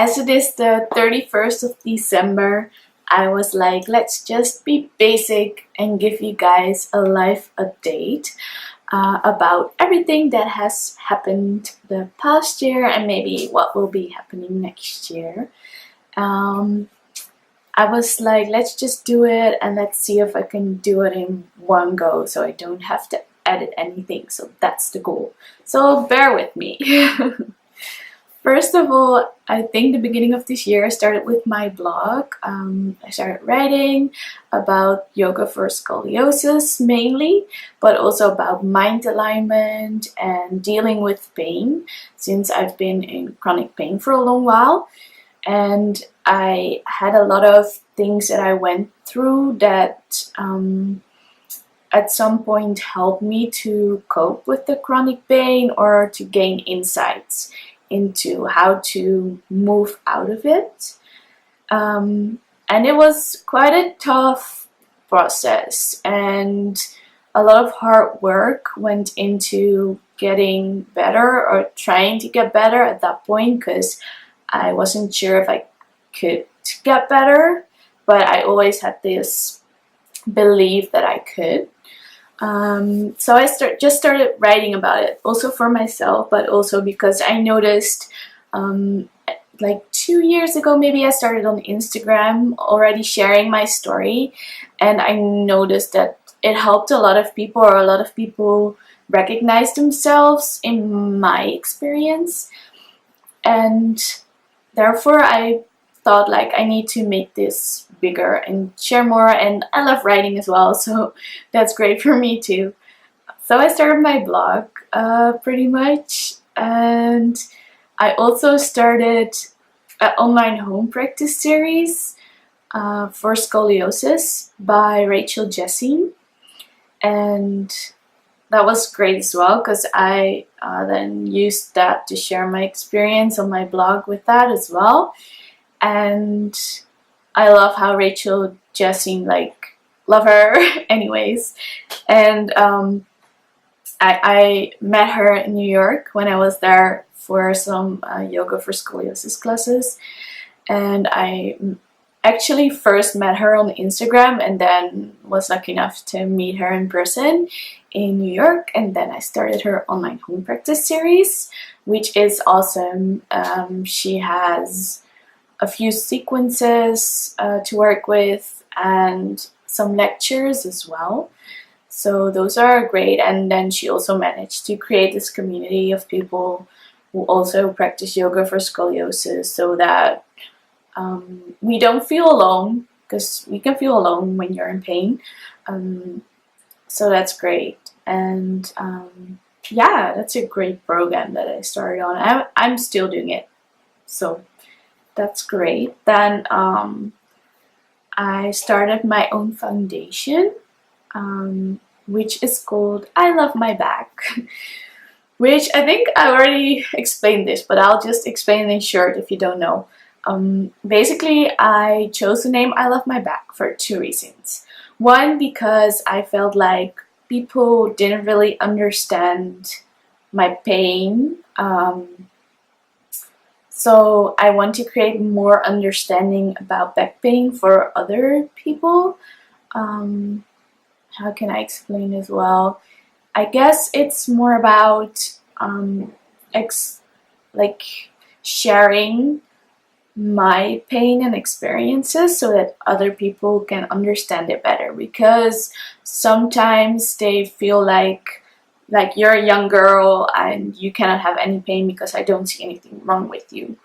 As it is the 31st of December, I was like, let's just be basic and give you guys a live update about everything that has happened the past year and maybe what will be happening next year. I was like, let's just do it and let's see if I can do it in one go so I don't have to edit anything. So that's the goal. So bear with me. First of all, I think the beginning of this year I started with my blog. I started writing about yoga for scoliosis mainly, but also about mind alignment and dealing with pain, since I've been in chronic pain for a long while. And I had a lot of things that I went through that at some point helped me to cope with the chronic pain or to gain insights into how to move out of it. And it was quite a tough process, and a lot of hard work went into getting better or trying to get better at that point, because I wasn't sure if I could get better, but I always had this belief that I could. So I just started writing about it, also for myself, but also because I noticed like 2 years ago maybe I started on Instagram already sharing my story, and I noticed that it helped a lot of people, or a lot of people recognized themselves in my experience, and therefore I thought like I need to make this bigger and share more. And I love writing as well, so that's great for me too. So I started my blog pretty much, and I also started an online home practice series for scoliosis by Rachel Jessing, and that was great as well, because I then used that to share my experience on my blog with that as well. And I love how Rachel Jessing, like, love her anyways. And I met her in New York when I was there for some yoga for scoliosis classes. And I actually first met her on Instagram and then was lucky enough to meet her in person in New York. And then I started her online home practice series, which is awesome. She has a few sequences to work with and some lectures as well. So those are great. And then she also managed to create this community of people who also practice yoga for scoliosis, so that we don't feel alone, because we can feel alone when you're in pain. So that's great. And yeah, that's a great program that I started on. I'm still doing it, so that's great. Then I started my own foundation, which is called I Love My Back, which I think I already explained this, but I'll just explain in short if you don't know. Basically, I chose the name I Love My Back for two reasons. One, because I felt like people didn't really understand my pain. So I want to create more understanding about back pain for other people. How can I explain as well? I guess it's more about like sharing my pain and experiences so that other people can understand it better, because sometimes they feel like you're a young girl and you cannot have any pain because I don't see anything wrong with you.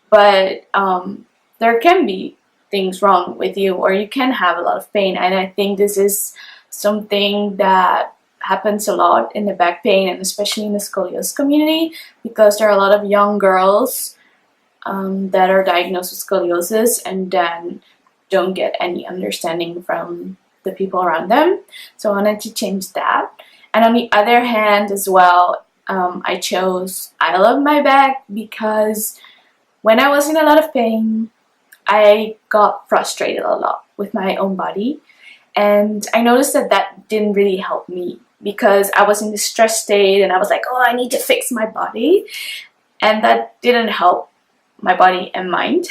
But there can be things wrong with you, or you can have a lot of pain. And I think this is something that happens a lot in the back pain, and especially in the scoliosis community, because there are a lot of young girls that are diagnosed with scoliosis and then don't get any understanding from the people around them. So I wanted to change that. And on the other hand as well, I chose I Love My Back because when I was in a lot of pain, I got frustrated a lot with my own body. And I noticed that that didn't really help me, because I was in this stress state and I was like, oh, I need to fix my body. And that didn't help my body and mind.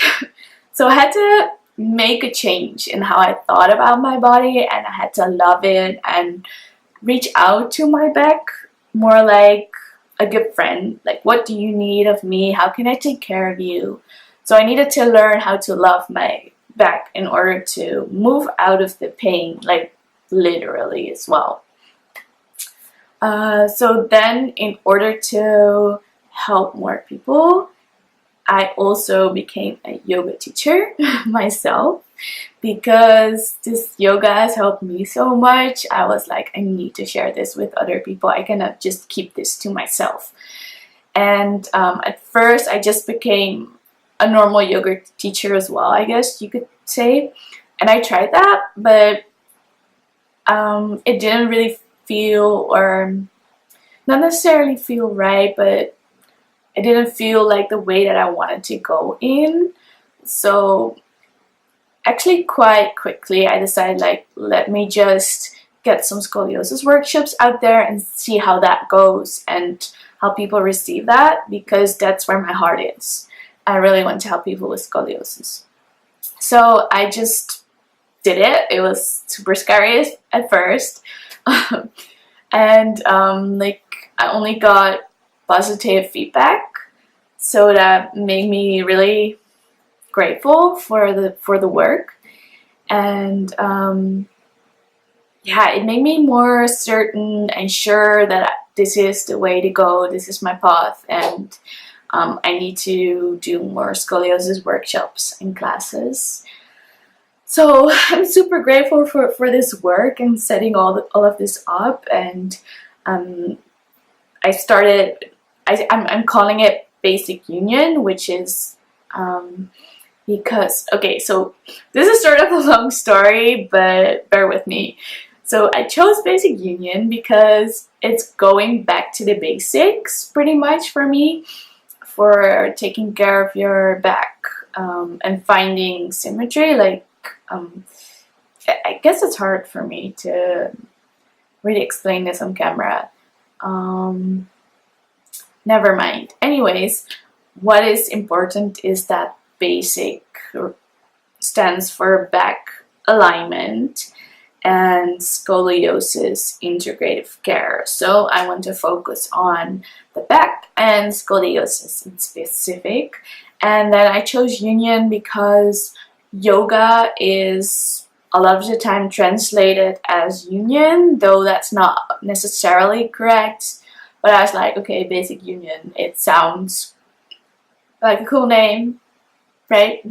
So I had to make a change in how I thought about my body, and I had to love it and reach out to my back more like a good friend. Like, what do you need of me? How can I take care of you? So I needed to learn how to love my back in order to move out of the pain, like literally as well. So then, in order to help more people, I also became a yoga teacher myself, because this yoga has helped me so much. I was like, I need to share this with other people. I cannot just keep this to myself. And at first, I just became a normal yoga teacher as well, I guess you could say. And I tried that, but it didn't really feel, or not necessarily feel right, but it didn't feel like the way that I wanted to go in. So actually quite quickly I decided, like, let me just get some scoliosis workshops out there and see how that goes and how people receive that, because that's where my heart is. I really want to help people with scoliosis. So I just did it. It was super scary at first. And like, I only got positive feedback, so that made me really grateful for the work. And yeah, it made me more certain and sure that this is the way to go, this is my path, and I need to do more scoliosis workshops and classes. So I'm super grateful for this work and setting all of this up. And I started, I'm calling it Basic Union, which is because, okay, so this is sort of a long story, but bear with me. So I chose Basic Union because it's going back to the basics pretty much for me, for taking care of your back and finding symmetry. Like, I guess it's hard for me to really explain this on camera. Never mind. Anyways, what is important is that basic stands for back alignment and scoliosis integrative care. So I want to focus on the back and scoliosis in specific. And then I chose Union because yoga is a lot of the time translated as union, though that's not necessarily correct. But I was like, okay, Basic Union, it sounds like a cool name, right?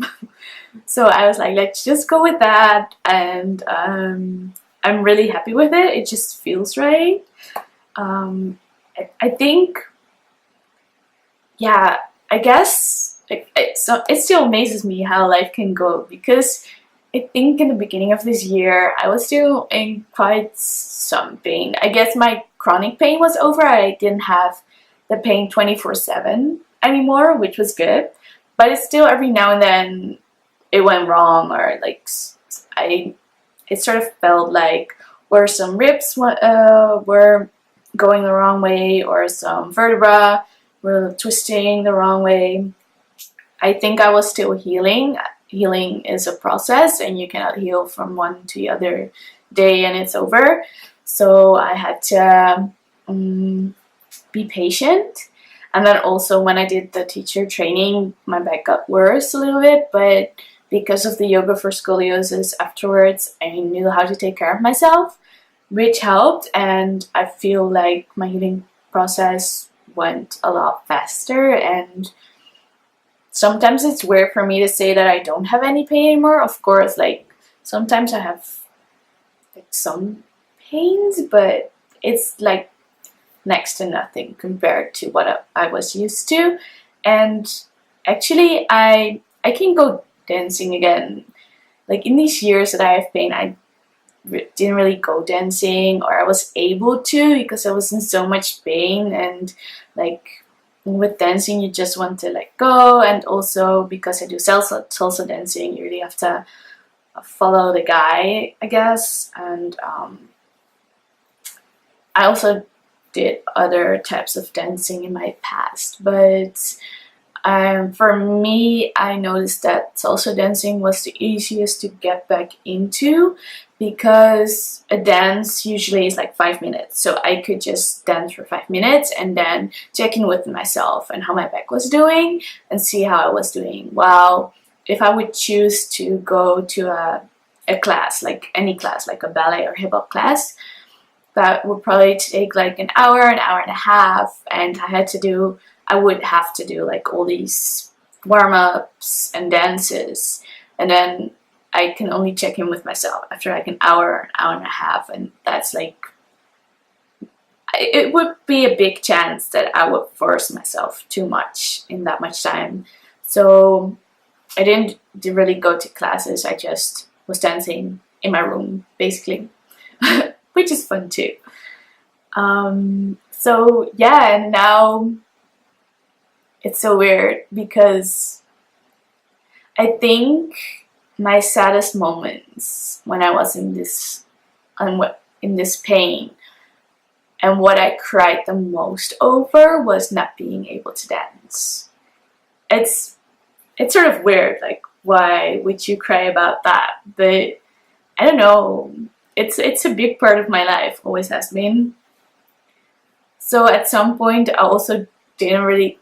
So I was like, let's just go with that. And I'm really happy with it. It just feels right. I think, yeah, I guess it still amazes me how life can go, because I think in the beginning of this year I was still in quite some pain. I guess my chronic pain was over. I didn't have the pain 24/7 anymore, which was good. But it's still, every now and then it went wrong, or like it sort of felt like where some ribs were going the wrong way, or some vertebra were twisting the wrong way. I think I was still healing. Healing is a process, and you cannot heal from one to the other day and it's over. So I had to be patient. And then also when I did the teacher training, my back got worse a little bit, but because of the yoga for scoliosis afterwards, I knew how to take care of myself, which helped. And I feel like my healing process went a lot faster. And sometimes it's weird for me to say that I don't have any pain anymore. Of course, like, sometimes I have like some pains, but it's like next to nothing compared to what I was used to. And actually I can go dancing again. Like, in these years that I have pain, I didn't really go dancing, or I was able to because I was in so much pain. And like, with dancing you just want to let go. And also because I do salsa dancing, you really have to follow the guy, I guess. And I also did other types of dancing in my past, but For me, I noticed that salsa dancing was the easiest to get back into because a dance usually is like 5 minutes. So I could just dance for 5 minutes and then check in with myself and how my back was doing and see how I was doing. While if I would choose to go to a class, like any class, like a ballet or hip hop class, that would probably take like an hour and a half, and I would have to do like all these warm-ups and dances, and then I can only check in with myself after like an hour and a half, and that's like, it would be a big chance that I would force myself too much in that much time. So I didn't really go to classes, I just was dancing in my room basically, which is fun too. So yeah, and now it's so weird because I think my saddest moments when I was in this pain, and what I cried the most over was not being able to dance. It's sort of weird, like why would you cry about that? But I don't know. It's a big part of my life, always has been. So at some point I also didn't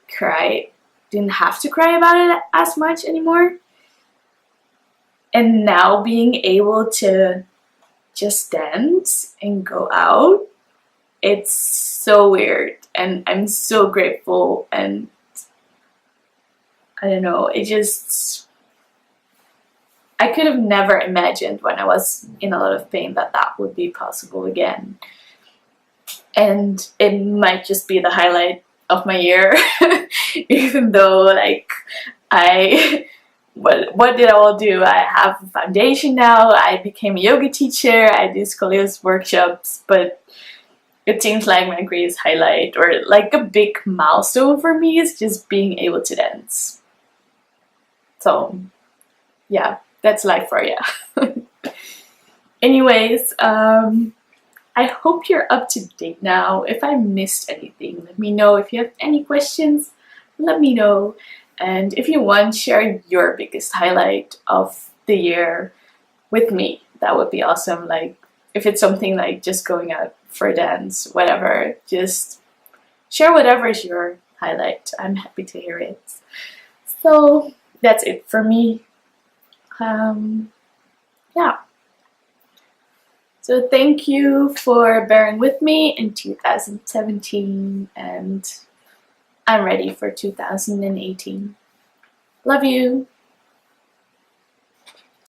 have to cry about it as much anymore. And now being able to just dance and go out, it's so weird, and I'm so grateful, and I don't know, I could have never imagined when I was in a lot of pain that that would be possible again. And it might just be the highlight of my year, even though like what did I all do? I have a foundation now, I became a yoga teacher, I do scoliosis workshops, but it seems like my greatest highlight, or like a big milestone for me, is just being able to dance. So yeah, that's life for you. Anyways, I hope you're up to date now. If I missed anything, let me know. If you have any questions, let me know. And if you want, share your biggest highlight of the year with me. That would be awesome. Like if it's something like just going out for a dance, whatever, just share whatever is your highlight. I'm happy to hear it. So that's it for me. Yeah. So thank you for bearing with me in 2017, and I'm ready for 2018. Love you.